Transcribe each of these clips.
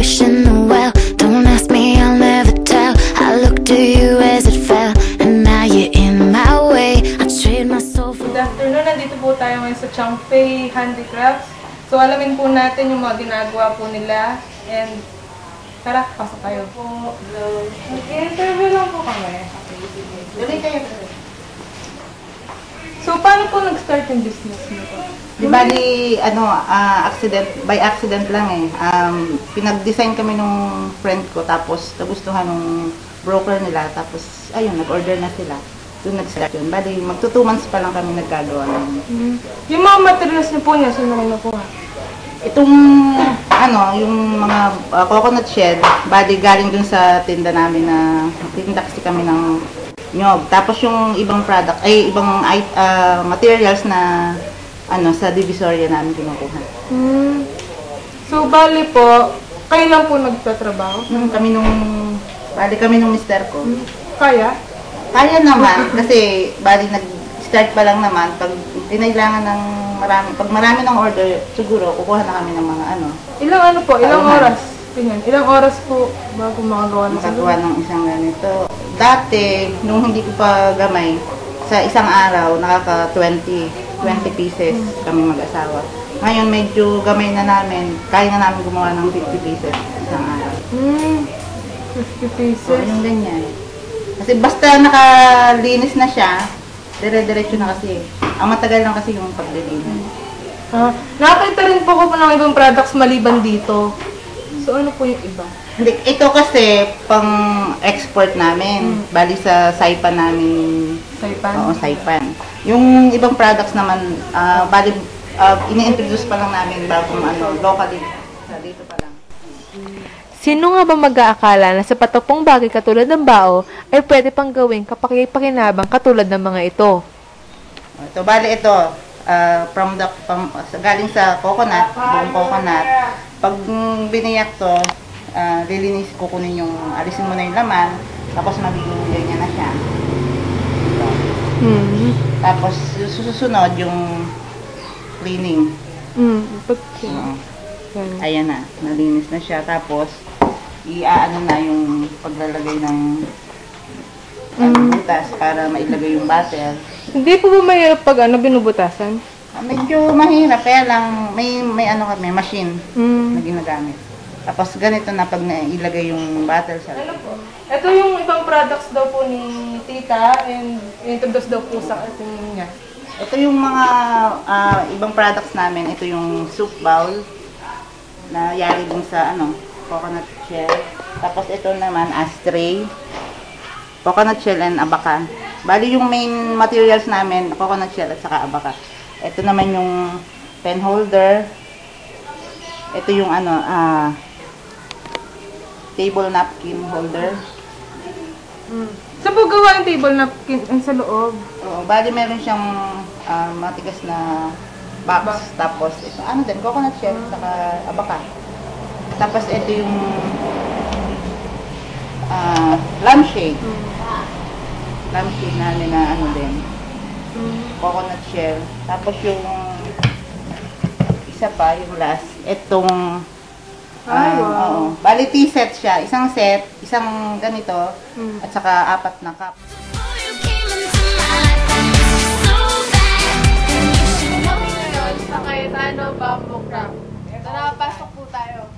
wishing the well. Don't ask me, I'll never tell. I looked to you as it fell, and now you're in my way. I trade my soul for... Good afternoon, nandito po tayo ngayon sa Changfei Handicrafts. So alamin po natin yung mga ginagawa po nila. And tara, pasok tayo po. Okay, interview lang po kami. Dali kayo. So, paano po nag-start yung business niyo po? Di bali, by accident lang eh. Pinag-design kami nung friend ko, tapos nagustuhan nung broker nila, tapos ayun, nag-order na sila. Doon nag-start yun. Bali, magto 2 months pa lang kami nagkagawa nun. Yung mga materials niyo po niya, sino kayo nakuha? Itong, yung mga coconut shell, bali galing dun sa tinda namin na, tinda kasi kami ng nyog. Tapos yung ibang product, ibang materials na sa divisoria namin kinukuha. So, bali po, kayo lang po nagtatrabaho? Kami nung mister ko. Kaya? Kaya naman, kasi bali nag-start pa lang naman. Pag kinailangan ng pag marami ng order, siguro kukuha na kami ng mga Ilang oras? Tingnan, ilang oras po bago makagawa ng isang ganito. Dati, nung hindi ko pa gamay, sa isang araw, nakaka 20 pieces kami mag-asawa. Ngayon, medyo gamay na namin, kaya na namin gumawa ng 50 pieces isang araw. 50 pieces? So, yung ganyan. Kasi basta nakalinis na siya, dire-diretso na kasi. Ang matagal lang kasi yung paglilinis. Nakakita rin po ko ng ibang products maliban dito. So, ano po yung iba? Hindi, ito kasi pang-export namin. Bali sa Saipan namin. Saipan? Oo, Saipan. Yung ibang products naman, bali ini-introduce pa lang namin bagong locally. Dito pa lang. Sino nga ba mag-aakala na sa patapong bagay katulad ng bao ay pwede pang gawing kapaki-pakinabang katulad ng mga ito? Ito, bali ito, galing sa coconut, buong coconut. Pag biniyak to, kukunin alisin mo na yung laman, tapos magiging ganyan na siya. Ito. Tapos susunod yung cleaning. Ayan na, nalinis na siya. Tapos, na yung paglalagay ng butas para mailagay yung butter. Hindi po ba mahirap pag binubutasan? Medyo mahirap, kaya lang may kami, machine na ginagamit. Tapos ganito na pag nailagay yung butter sa... Ano po? Ito yung ibang products daw po ni Tita and introduce daw po sa ating niya. Ito yung mga ibang products namin. Ito yung soup bowl na yari din sa coconut shell. Tapos ito naman ashtray, coconut shell and abaka. Bali yung main materials namin, coconut shell at saka abaka. Ito naman yung pen holder. Ito yung table napkin holder. Sa paggawa yung table napkin sa loob? Oo, bali meron siyang matigas na box. Tapos ito, din, coconut shell at saka abaka. Tapos ito yung lampshade. Lampshade namin na din. Coconut shell. Tapos yung isa pa, yung last, itong wow. Bali tea set siya. Isang set, isang ganito, at saka 4 na cup. Sa Cayetano Bamboo Craft. Tara, pasok po tayo.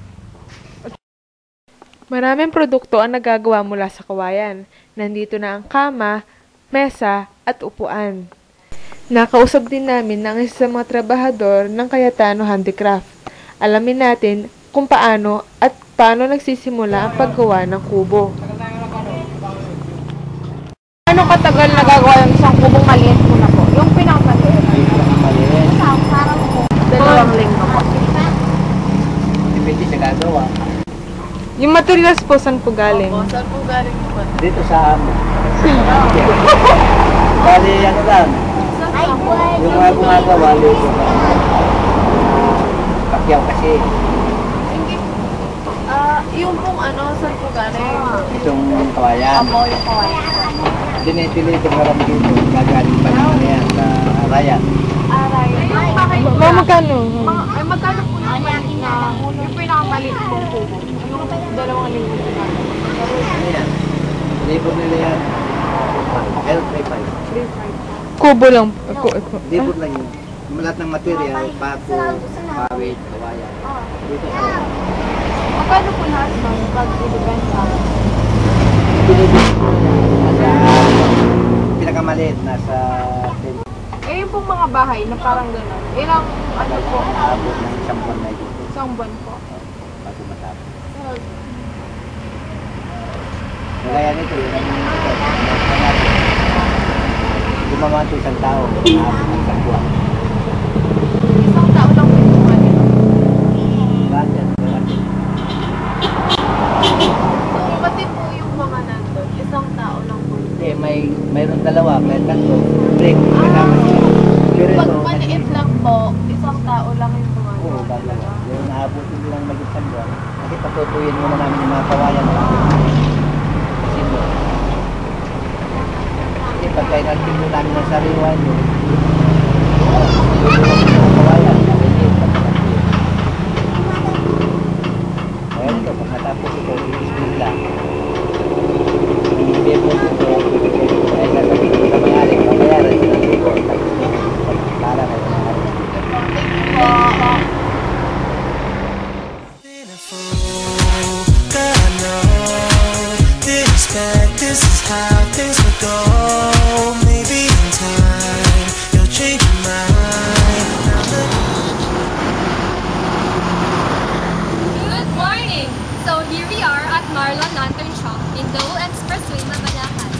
Maraming produkto ang nagagawa mula sa kawayan. Nandito na ang kama, mesa, at upuan. Nakausap din namin ng isa sa mga trabahador ng Cayetano Handicraft. Alamin natin kung paano nagsisimula ang paggawa ng kubo. Ano katagal nagagawa yung isang kubong maliit muna po? Yung pinakamaliit. Parang po. 2 linggo po. Depende sa gagawa. Yung materials po, saan po galing? Saan po galing po? Dito sa amin. Bali, lang. Yung mga gumagawa, dito. Pakyaw kasi. Yung pong saan po galing? Itong kawayan. Yung kawayan. Dinitilitin na lang dito. Gagaling pa naman yan sa Arayan. Magkano? Magkano po yung maliit na yung pinakamaliit pong kubo? Yung 2,000 ginagawa. Ano yan? Labor nila yan. L35. 3,500. Kubo lang. Labor lang yun. Lahat ng material, pako, pawid, kawayan. Dito sa Magkano po lahat ma'am pag ibibenta? nasa pinakamaliit, nasa 10. Eh, yung pong mga bahay na parang gano'n. Ilang, ano po? Abot ng isang buwan na ito. Isang buwan po. Bago matapos. Kaya nito, yun ang gumawa ito isang tao, abot ng isang buwan. Isang tao lang po yung mga nito. Budget. So, pati po yung mga nandun, isang tao lang po. Hindi, mayroon dalawa, may tatlo. Break, kasama sila. Pero Pag ito, maliit lang po, isang tao lang yung mga oo, nandun. dalawa. Yung naabutin lang mag-isang buwan. Kasi patutuyin muna namin yung mga kawayan na kasi mo. Kasi pagka inalpin mo namin ng sariwan yun, mga kawayan, kasi pagkakatuyin. Kaya ito, pag natapos ito, i-split lang. Hindi po ito, ay sasabihin ko sa mga aling, mabayaran sila dito. Para kayo mga aling. That I know, didn't expect this is how things would go. Maybe in time you'll change your mind. Now that Good morning! So here we are at Marlon Lantern Shop in Dole Expressway, Mabalacan.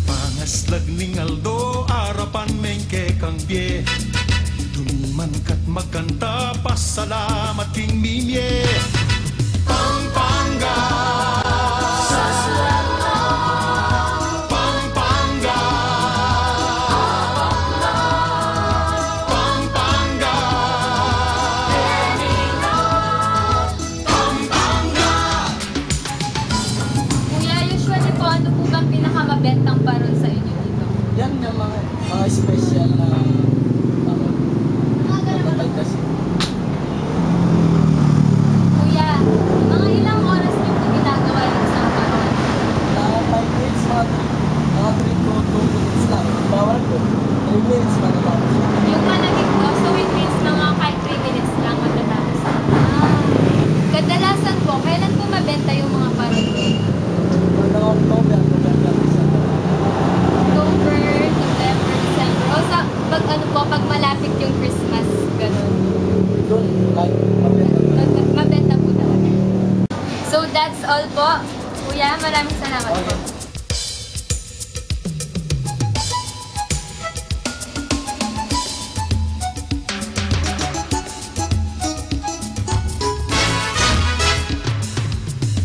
pangaslag ning Aldo, arapan mengke kang bie. Dumiman kat magkanta, pasalamat king mimye. Pampanga, Pampanga, Pampanga, Pampanga. Kuya, usually po, ano po bang pinakamabentang paron sa inyo dito? Yan yung mga special na matagal kasi. Kuya, mga ilang oras niyo po ginagawa yung isang paron? 5 minutes, mga 3 to 2 minutes lang. Bawal ko. 3 minutes matatapos. Yung malagig po, so it means mga kahit 3 minutes lang matatapos. Kadalasan po, kailan po mabenta yung mga paron po? Mga October, November, December. October, November, December. O sa, pag ano po, pag malapit yung Christmas, ganun. Doon, like, mabenta. Mabenta po talaga. So that's all po. Kuya, maraming salamat po. Okay.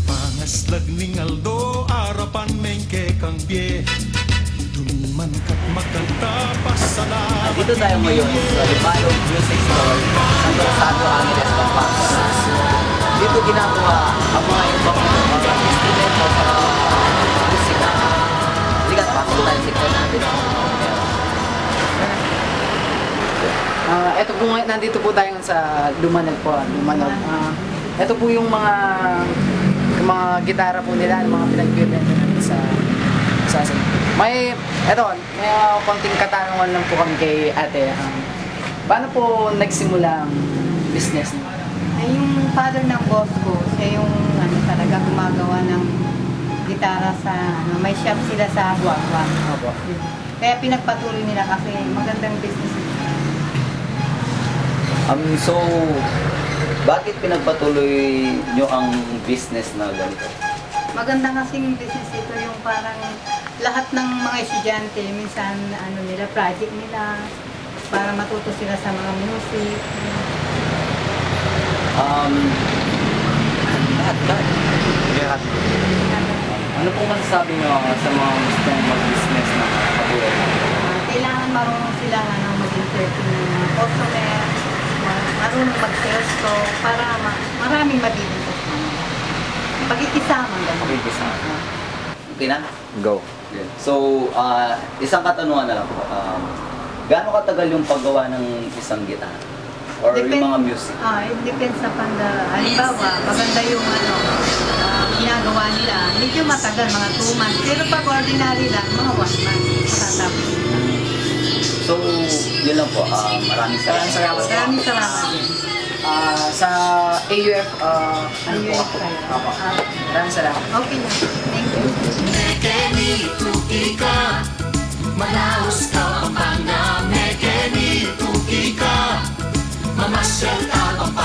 Pangaslag ning Aldo, arapan mengke kang bie. Dumiman kat magkanta, pasalamat. Dito tayo ngayon sa Limanong Music Store sa Santo Angeles, Pampanga. Dito ginagawa ang mga ibang mga instrumento sa musika. Halika, pasok tayo sa ikon natin. Ito po ngayon, nandito po tayo sa Lumanag po. Lumanag. Ito po yung mga gitara po nila, mga pinagbibenta natin sa may konting katanungan lang po kami kay ate. Paano po nagsimula ang business niyo? Ay, yung father ng boss ko, siya yung talaga gumagawa ng gitara sa, may shop sila sa Guagua. Opo. Kaya pinagpatuloy nila kasi magandang business. So, bakit pinagpatuloy nyo ang business na ganito? Maganda kasi yung business ito, yung parang lahat ng mga estudyante, minsan nila, project nila, para matuto sila sa mga music. Lahat. Ano pong masasabi nyo sa mga gustong mag-business na katulad? Kailangan marunong sila mag-entertain ng mga customer, marunong mag-sales to, para maraming mabibig customer. Pagkikisama. Pagkikisama. Okay na? Go. Okay. So, isang katanungan na lang po. Gaano katagal yung paggawa ng isang gitara? Or yung mga music? It depends sa halimbawa, maganda yung ginagawa nila. Medyo matagal, mga 2 months. Pero pag ordinary lang, mga 1 month. Matatapos. So, yun lang po. Maraming salamat. Maraming salamat din. Sa AUF, ano po ako? Opo. Maraming salamat. Okay na. Thank you. Mekeni tutika, Manaus ka Pampanga. Mekeni tutika, mamasyal ka Pampanga.